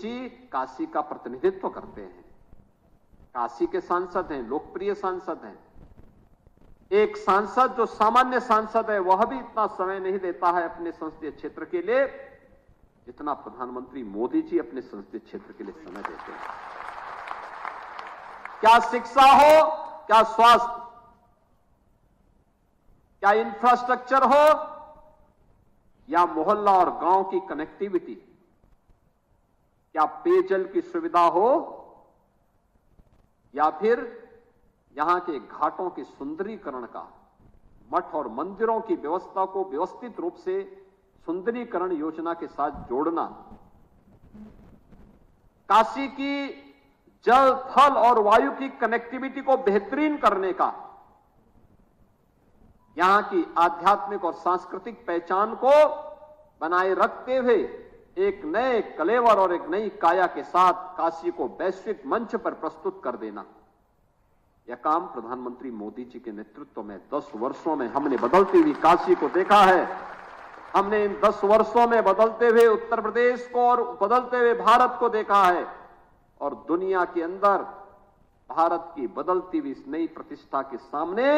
जी काशी का प्रतिनिधित्व करते हैं, काशी के सांसद हैं, लोकप्रिय सांसद हैं। एक सांसद जो सामान्य सांसद है वह भी इतना समय नहीं देता है अपने संसदीय क्षेत्र के लिए जितना प्रधानमंत्री मोदी जी अपने संसदीय क्षेत्र के लिए समय देते हैं। क्या शिक्षा हो, क्या स्वास्थ्य, क्या इंफ्रास्ट्रक्चर हो, या मोहल्ला और गांव की कनेक्टिविटी, क्या पेयजल की सुविधा हो, या फिर यहां के घाटों के सुंदरीकरण का, मठ और मंदिरों की व्यवस्था को व्यवस्थित रूप से सुंदरीकरण योजना के साथ जोड़ना, काशी की जल, थल और वायु की कनेक्टिविटी को बेहतरीन करने का, यहां की आध्यात्मिक और सांस्कृतिक पहचान को बनाए रखते हुए एक नए कलेवर और एक नई काया के साथ काशी को वैश्विक मंच पर प्रस्तुत कर देना, यह काम प्रधानमंत्री मोदी जी के नेतृत्व में 10 वर्षों में हमने बदलती हुई काशी को देखा है। हमने इन 10 वर्षों में बदलते हुए उत्तर प्रदेश को और बदलते हुए भारत को देखा है, और दुनिया के अंदर भारत की बदलती हुई इस नई प्रतिष्ठा के सामने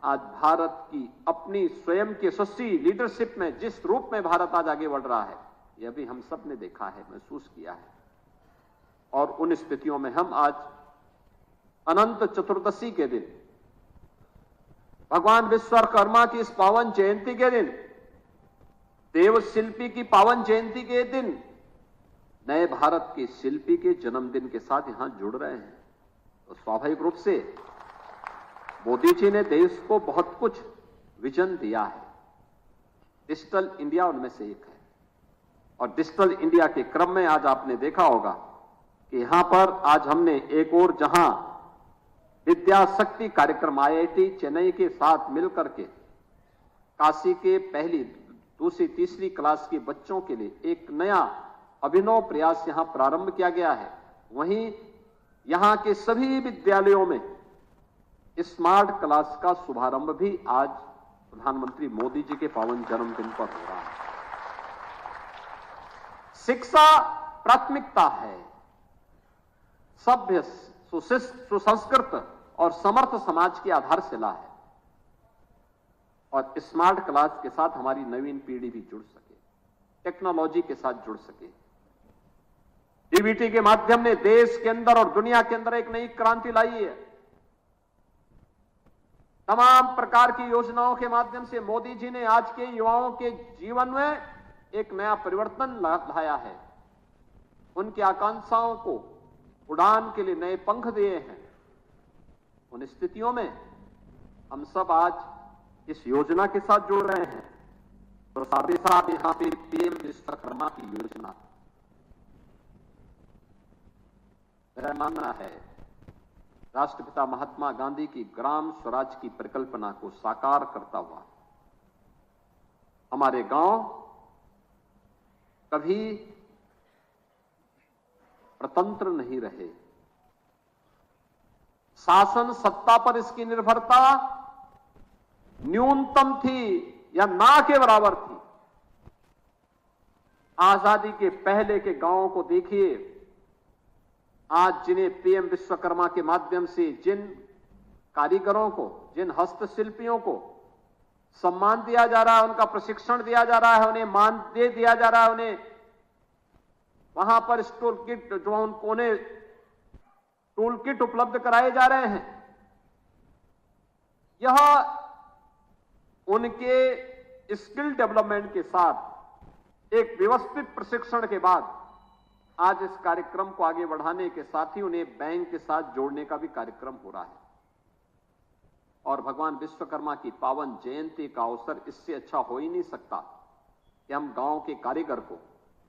आज भारत की अपनी स्वयं की यशस्वी लीडरशिप में जिस रूप में भारत आज आगे बढ़ रहा है, यह भी हम सब ने देखा है, महसूस किया है। और उन स्थितियों में हम आज अनंत चतुर्दशी के दिन, भगवान विश्वकर्मा की इस पावन जयंती के दिन, देव शिल्पी की पावन जयंती के दिन, नए भारत के शिल्पी के जन्मदिन के साथ यहां जुड़ रहे हैं। तो स्वाभाविक रूप से मोदी जी ने देश को बहुत कुछ विजन दिया है। डिजिटल इंडिया उनमें से एक है, और डिजिटल इंडिया के क्रम में आज आपने देखा होगा कि यहां पर आज हमने एक और जहां विद्या शक्ति कार्यक्रम IIT चेन्नई के साथ मिलकर के काशी के पहली, दूसरी, तीसरी क्लास के बच्चों के लिए एक नया अभिनव प्रयास यहां प्रारंभ किया गया है। वहीं यहां के सभी विद्यालयों में स्मार्ट क्लास का शुभारंभ भी आज प्रधानमंत्री मोदी जी के पावन जन्मदिन पर हो रहा है। शिक्षा प्राथमिकता है। सभ्य, सुशिष्ट, सुसंस्कृत और समर्थ समाज की आधारशिला है, और स्मार्ट क्लास के साथ हमारी नवीन पीढ़ी भी जुड़ सके, टेक्नोलॉजी के साथ जुड़ सके। डीबीटी के माध्यम ने देश के अंदर और दुनिया के अंदर एक नई क्रांति लाई है। तमाम प्रकार की योजनाओं के माध्यम से मोदी जी ने आज के युवाओं के जीवन में एक नया परिवर्तन लाया है। उनकी आकांक्षाओं को उड़ान के लिए नए पंख दिए हैं। उन स्थितियों में हम सब आज इस योजना के साथ जुड़ रहे हैं। तो साथ ही साथ यहां पे पीएम विश्वकर्मा की योजना, मेरा मानना है राष्ट्रपिता महात्मा गांधी की ग्राम स्वराज की परिकल्पना को साकार करता हुआ हमारे गांव कभी प्रतंत्र नहीं रहे। शासन सत्ता पर इसकी निर्भरता न्यूनतम थी या ना के बराबर थी। आजादी के पहले के गांवों को देखिए, आज जिन्हें पीएम विश्वकर्मा के माध्यम से जिन कारीगरों को, जिन हस्तशिल्पियों को सम्मान दिया जा रहा है, उनका प्रशिक्षण दिया जा रहा है, उन्हें मानदेय दिया जा रहा है, उन्हें वहां पर टूल किट, जो उन्हें टूल किट उपलब्ध कराए जा रहे हैं, यह उनके स्किल डेवलपमेंट के साथ एक व्यवस्थित प्रशिक्षण के बाद आज इस कार्यक्रम को आगे बढ़ाने के साथ ही उन्हें बैंक के साथ जोड़ने का भी कार्यक्रम हो रहा है। और भगवान विश्वकर्मा की पावन जयंती का अवसर इससे अच्छा हो ही नहीं सकता कि हम गांव के कारीगर को,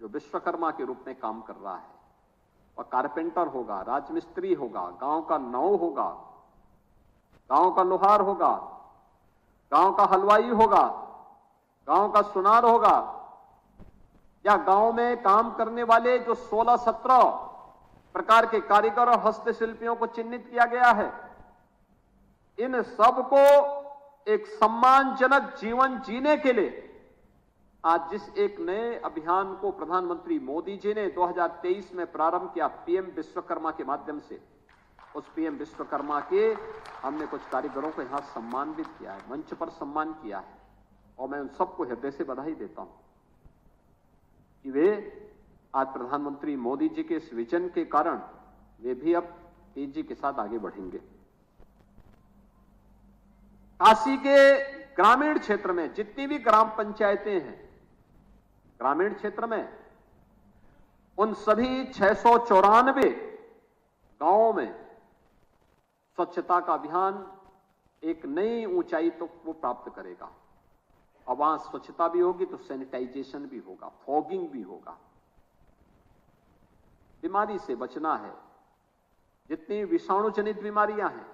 जो विश्वकर्मा के रूप में काम कर रहा है, और कारपेंटर होगा, राजमिस्त्री होगा, गांव का नाऊ होगा, गांव का लोहार होगा, गांव का हलवाई होगा, गांव का सुनार होगा, या गांव में काम करने वाले जो 16-17 प्रकार के कारीगर और हस्तशिल्पियों को चिन्हित किया गया है, इन सबको एक सम्मानजनक जीवन जीने के लिए आज जिस एक नए अभियान को प्रधानमंत्री मोदी जी ने 2023 में प्रारंभ किया, पीएम विश्वकर्मा के माध्यम से, उस पीएम विश्वकर्मा के हमने कुछ कारीगरों को यहां सम्मानित किया है, मंच पर सम्मान किया है, और मैं उन सबको हृदय से बधाई देता हूं कि वे आज प्रधानमंत्री मोदी जी के इस विजन के कारण वे भी अब तेजी के साथ आगे बढ़ेंगे। काशी के ग्रामीण क्षेत्र में जितनी भी ग्राम पंचायतें हैं, ग्रामीण क्षेत्र में उन सभी 694 गांवों में स्वच्छता का अभियान एक नई ऊंचाई तो वो प्राप्त करेगा। अब वहां स्वच्छता भी होगी तो सैनिटाइजेशन भी होगा, फॉगिंग भी होगा। बीमारी से बचना है, जितनी विषाणु जनित बीमारियां हैं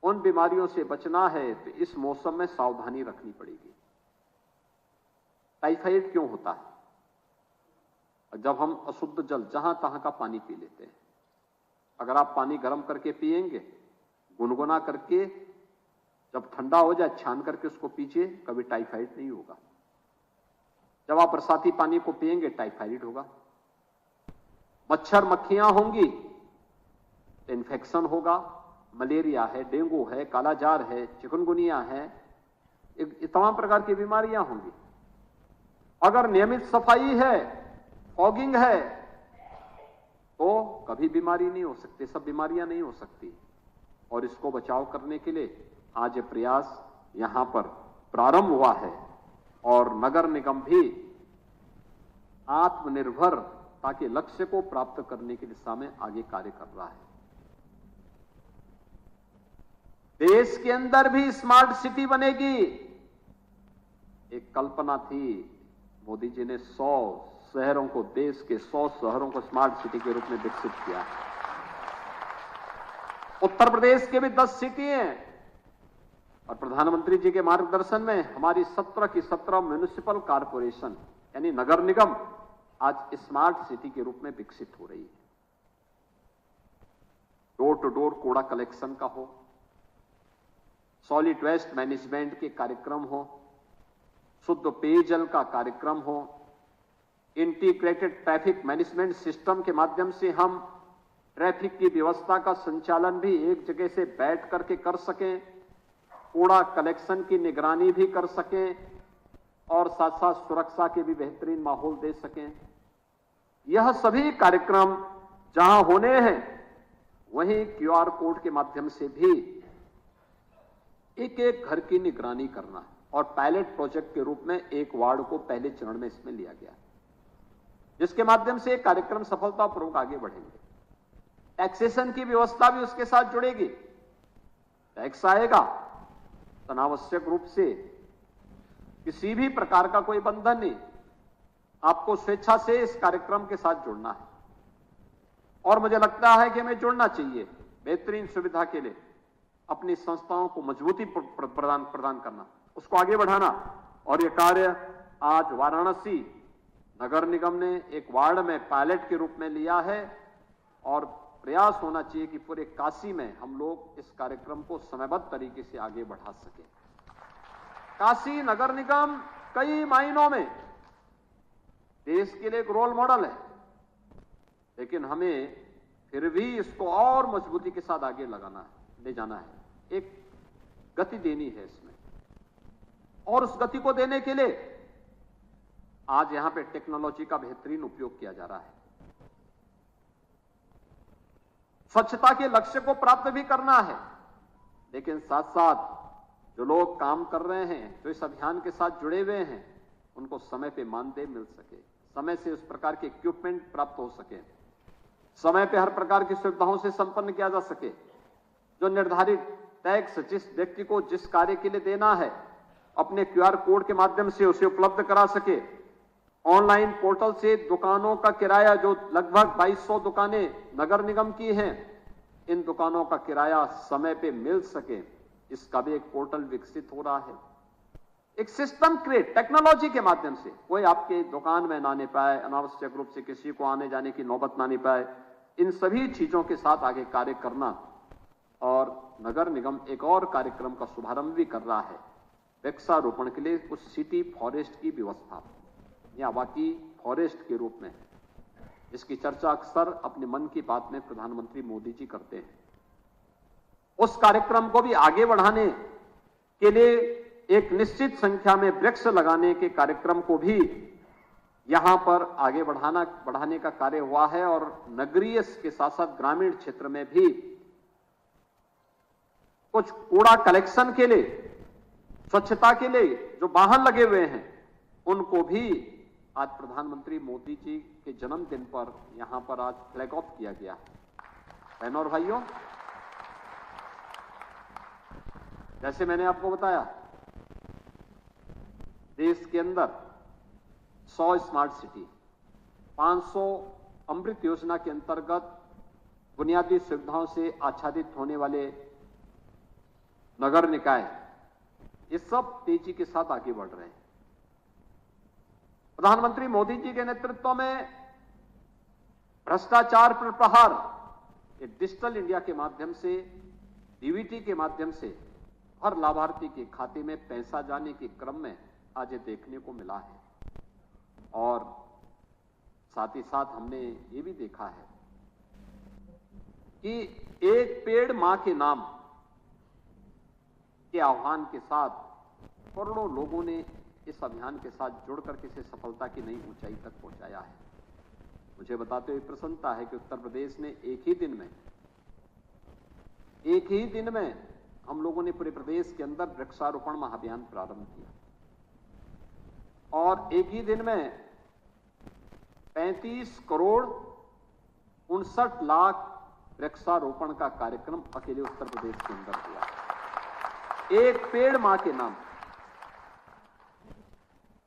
उन बीमारियों से बचना है तो इस मौसम में सावधानी रखनी पड़ेगी। टाइफाइड क्यों होता है? जब हम अशुद्ध जल जहां तहां का पानी पी लेते हैं। अगर आप पानी गर्म करके पिएंगे, गुनगुना करके, जब ठंडा हो जाए छान करके उसको पीजिए, कभी टाइफाइड नहीं होगा। जब आप बरसाती पानी को पिएंगे टाइफाइड होगा। मच्छर मक्खियां होंगी तो इन्फेक्शन होगा, मलेरिया है, डेंगू है, कालाजार है, चिकनगुनिया है, तमाम प्रकार की बीमारियां होंगी। अगर नियमित सफाई है, फॉगिंग है, तो कभी बीमारी नहीं हो सकती, सब बीमारियां नहीं हो सकती। और इसको बचाव करने के लिए आज ये प्रयास यहां पर प्रारंभ हुआ है और नगर निगम भी आत्मनिर्भरता के लक्ष्य को प्राप्त करने की दिशा में आगे कार्य कर रहा है। देश के अंदर भी स्मार्ट सिटी बनेगी। एक कल्पना थी, मोदी जी ने 100 शहरों को, देश के 100 शहरों को स्मार्ट सिटी के रूप में विकसित किया। उत्तर प्रदेश के भी 10 सिटी हैं और प्रधानमंत्री जी के मार्गदर्शन में हमारी 17 की 17 म्युनिसिपल कारपोरेशन यानी नगर निगम आज स्मार्ट सिटी के रूप में विकसित हो रही है। डोर टू डोर कूड़ा कलेक्शन का हो, सॉलिड वेस्ट मैनेजमेंट के कार्यक्रम हो, शुद्ध पेयजल का कार्यक्रम हो, इंटीग्रेटेड ट्रैफिक मैनेजमेंट सिस्टम के माध्यम से हम ट्रैफिक की व्यवस्था का संचालन भी एक जगह से बैठ करके कर सकें, कूड़ा कलेक्शन की निगरानी भी कर सकें और साथ साथ सुरक्षा के भी बेहतरीन माहौल दे सकें। यह सभी कार्यक्रम जहां होने हैं वहीं क्यूआर कोड के माध्यम से भी एक एक घर की निगरानी करना है और पायलट प्रोजेक्ट के रूप में एक वार्ड को पहले चरण में इसमें लिया गया, जिसके माध्यम से एक कार्यक्रम सफलतापूर्वक आगे बढ़ेंगे। टैक्सेशन की व्यवस्था भी उसके साथ जुड़ेगी। टैक्स आएगा, अनावश्यक रूप से किसी भी प्रकार का कोई बंधन नहीं, आपको स्वेच्छा से इस कार्यक्रम के साथ जुड़ना है। और मुझे लगता है कि हमें जुड़ना चाहिए बेहतरीन सुविधा के लिए, अपनी संस्थाओं को मजबूती प्रदान करना, उसको आगे बढ़ाना। और यह कार्य आज वाराणसी नगर निगम ने एक वार्ड में पायलट के रूप में लिया है और प्रयास होना चाहिए कि पूरे काशी में हम लोग इस कार्यक्रम को समयबद्ध तरीके से आगे बढ़ा सकें। काशी नगर निगम कई मायनों में देश के लिए एक रोल मॉडल है, लेकिन हमें फिर भी इसको और मजबूती के साथ आगे ले जाना है, एक गति देनी है इसमें। और उस गति को देने के लिए आज यहां पे टेक्नोलॉजी का बेहतरीन उपयोग किया जा रहा है। स्वच्छता के लक्ष्य को प्राप्त भी करना है, लेकिन साथ साथ जो लोग काम कर रहे हैं, जो इस अभियान के साथ जुड़े हुए हैं, उनको समय पे मानदेय मिल सके, समय से उस प्रकार के इक्विपमेंट प्राप्त हो सके, समय पे हर प्रकार की सुविधाओं से संपन्न किया जा सके। जो निर्धारित टैक्स जिस व्यक्ति को जिस कार्य के लिए देना है, अपने क्यूआर कोड के माध्यम से उसे उपलब्ध करा सके। ऑनलाइन पोर्टल से दुकानों का किराया, जो लगभग 2200 दुकानें नगर निगम की हैं, इन दुकानों का किराया समय पे मिल सके, इसका भी एक पोर्टल विकसित हो रहा है। एक सिस्टम क्रिएट टेक्नोलॉजी के माध्यम से कोई आपके दुकान में ना आने पाए, अनावश्यक रूप से किसी को आने जाने की नौबत ना आने पाए, इन सभी चीजों के साथ आगे कार्य करना। और नगर निगम एक और कार्यक्रम का शुभारंभ भी कर रहा है, वृक्षारोपण के लिए कुछ सिटी फॉरेस्ट की व्यवस्था या बाकी फॉरेस्ट के रूप में, इसकी चर्चा अक्सर अपने मन की बात में प्रधानमंत्री मोदी जी करते हैं। उस कार्यक्रम को भी आगे बढ़ाने के लिए एक निश्चित संख्या में वृक्ष लगाने के कार्यक्रम को भी यहां पर आगे बढ़ाने का कार्य हुआ है और नगरीय के साथ साथ ग्रामीण क्षेत्र में भी कुछ कूड़ा कलेक्शन के लिए, स्वच्छता के लिए जो वाहन लगे हुए हैं, उनको भी आज प्रधानमंत्री मोदी जी के जन्मदिन पर यहां पर आज फ्लैग ऑफ किया गया। बहनों और भाइयों, जैसे मैंने आपको बताया, देश के अंदर 100 स्मार्ट सिटी, 500 अमृत योजना के अंतर्गत बुनियादी सुविधाओं से आच्छादित होने वाले नगर निकाय, ये सब तेजी के साथ आगे बढ़ रहे हैं। प्रधानमंत्री मोदी जी के नेतृत्व में भ्रष्टाचार पर प्रहार, ये डिजिटल इंडिया के माध्यम से, डीबीटी के माध्यम से हर लाभार्थी के खाते में पैसा जाने के क्रम में आज ये देखने को मिला है। और साथ ही साथ हमने ये भी देखा है कि एक पेड़ मां के नाम के आह्वान के साथ करोड़ों लोगों ने इस अभियान के साथ जुड़कर किसी सफलता की नई ऊंचाई तक पहुंचाया है। मुझे बताते हुए प्रसन्नता है कि उत्तर प्रदेश ने एक ही दिन में हम लोगों ने पूरे प्रदेश के अंदर वृक्षारोपण महाअभियान प्रारंभ किया और एक ही दिन में 35 करोड़ 59 लाख वृक्षारोपण का कार्यक्रम अकेले उत्तर प्रदेश के अंदर हुआ। एक पेड़ मां के नाम।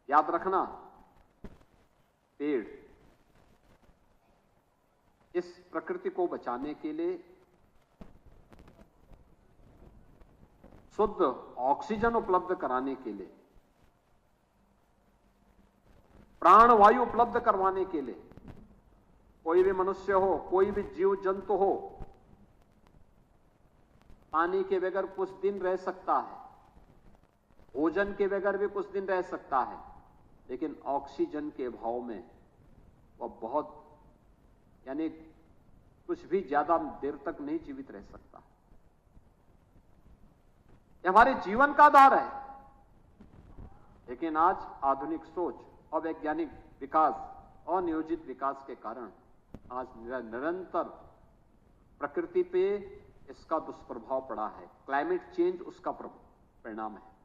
याद रखना, पेड़ इस प्रकृति को बचाने के लिए, शुद्ध ऑक्सीजन उपलब्ध कराने के लिए, प्राणवायु उपलब्ध करवाने के लिए, कोई भी मनुष्य हो, कोई भी जीव जंतु हो, पानी के बगैर कुछ दिन रह सकता है, भोजन के बगैर भी कुछ दिन रह सकता है, लेकिन ऑक्सीजन के अभाव में वह बहुत, यानी कुछ भी ज्यादा देर तक नहीं जीवित रह सकता। यह हमारे जीवन का आधार है। लेकिन आज आधुनिक सोच और वैज्ञानिक विकास और नियोजित विकास के कारण आज निरंतर प्रकृति पे इसका दुष्प्रभाव पड़ा है। क्लाइमेट चेंज उसका परिणाम है।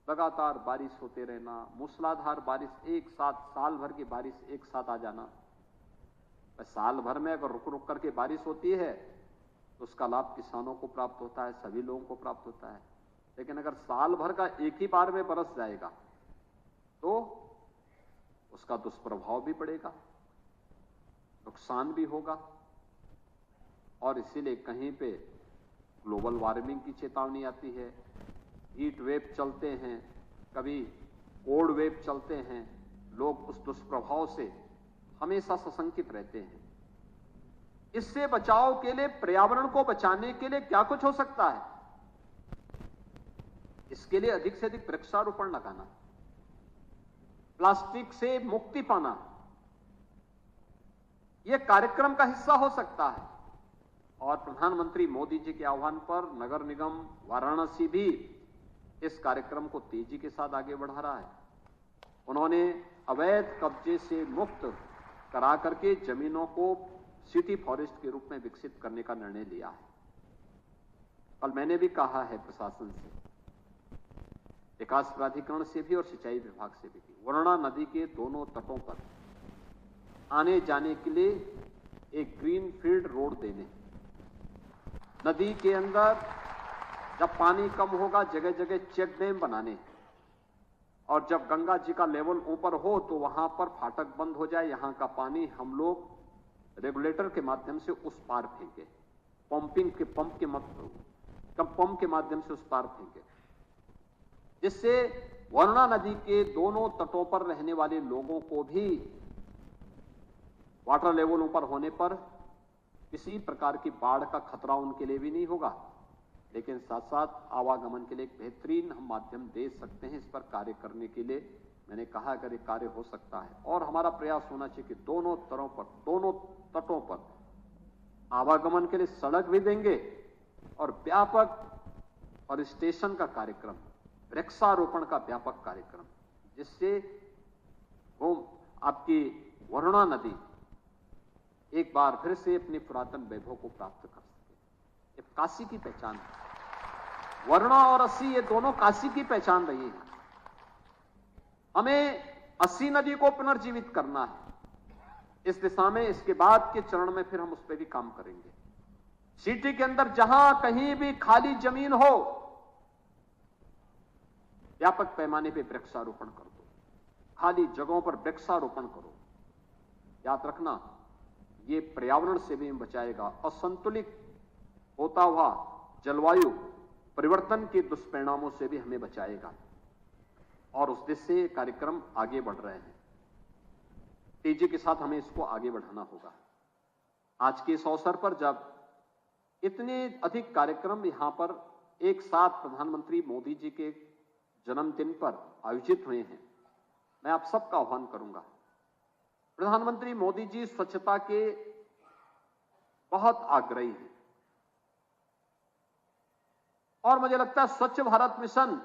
लगातार बारिश होते रहना, मूसलाधार बारिश, एक साथ साल भर की बारिश एक साथ आ जाना। साल भर में अगर रुक रुक करके बारिश होती है तो उसका लाभ किसानों को प्राप्त होता है, सभी लोगों को प्राप्त होता है। लेकिन अगर साल भर का एक ही बार में बरस जाएगा तो उसका दुष्प्रभाव भी पड़ेगा, नुकसान भी होगा। और इसीलिए कहीं पे ग्लोबल वार्मिंग की चेतावनी आती है, हीट वेव चलते हैं, कभी कोल्ड वेव चलते हैं। लोग उस दुष्प्रभाव से हमेशा सशंकित रहते हैं। इससे बचाव के लिए, पर्यावरण को बचाने के लिए क्या कुछ हो सकता है? इसके लिए अधिक से अधिक वृक्षारोपण लगाना, प्लास्टिक से मुक्ति पाना, यह कार्यक्रम का हिस्सा हो सकता है। और प्रधानमंत्री मोदी जी के आह्वान पर नगर निगम वाराणसी भी इस कार्यक्रम को तेजी के साथ आगे बढ़ा रहा है। उन्होंने अवैध कब्जे से मुक्त करा करके जमीनों को सिटी फॉरेस्ट के रूप में विकसित करने का निर्णय लिया है। कल मैंने भी कहा है प्रशासन से, विकास प्राधिकरण से भी और सिंचाई विभाग से भी, वरुणा नदी के दोनों तटों पर आने जाने के लिए एक ग्रीन फील्ड रोड देने, नदी के अंदर जब पानी कम होगा जगह जगह चेक डैम बनाने, और जब गंगा जी का लेवल ऊपर हो तो वहां पर फाटक बंद हो जाए, यहां का पानी हम लोग रेगुलेटर के माध्यम से उस पार फेंके, पंप के माध्यम से उस पार फेंके, जिससे वरुणा नदी के दोनों तटों पर रहने वाले लोगों को भी वाटर लेवल ऊपर होने पर किसी प्रकार की बाढ़ का खतरा उनके लिए भी नहीं होगा। लेकिन साथ साथ आवागमन के लिए एक बेहतरीन हम माध्यम दे सकते हैं। इस पर कार्य करने के लिए मैंने कहा अगर ये कार्य हो सकता है और हमारा प्रयास होना चाहिए कि दोनों तरों पर, दोनों तटों पर आवागमन के लिए सड़क भी देंगे और व्यापक और स्टेशन का कार्यक्रम, वृक्षारोपण का व्यापक कार्यक्रम, जिससे वो आपकी वरुणा नदी एक बार फिर से अपने पुरातन वैभव को प्राप्त कर सके। ये काशी की पहचान है। वरुणा और अस्सी ये दोनों काशी की पहचान रही है। हमें अस्सी नदी को पुनर्जीवित करना है। इस दिशा में इसके बाद के चरण में फिर हम उस पर भी काम करेंगे। सिटी के अंदर जहां कहीं भी खाली जमीन हो, व्यापक पैमाने पे वृक्षारोपण कर दो। खाली जगहों पर वृक्षारोपण करो। याद रखना, ये पर्यावरण से भी बचाएगा। असंतुलित होता हुआ जलवायु परिवर्तन के दुष्परिणामों से भी हमें बचाएगा। और उस दिशा से कार्यक्रम आगे बढ़ रहे हैं। तेजी के साथ हमें इसको आगे बढ़ाना होगा। आज के इस अवसर पर जब इतने अधिक कार्यक्रम यहां पर एक साथ प्रधानमंत्री मोदी जी के जन्मदिन पर आयोजित हुए हैं, मैं आप सबका आह्वान करूंगा। प्रधानमंत्री मोदी जी स्वच्छता के बहुत आग्रही हैं और मुझे लगता है स्वच्छ भारत मिशन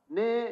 ने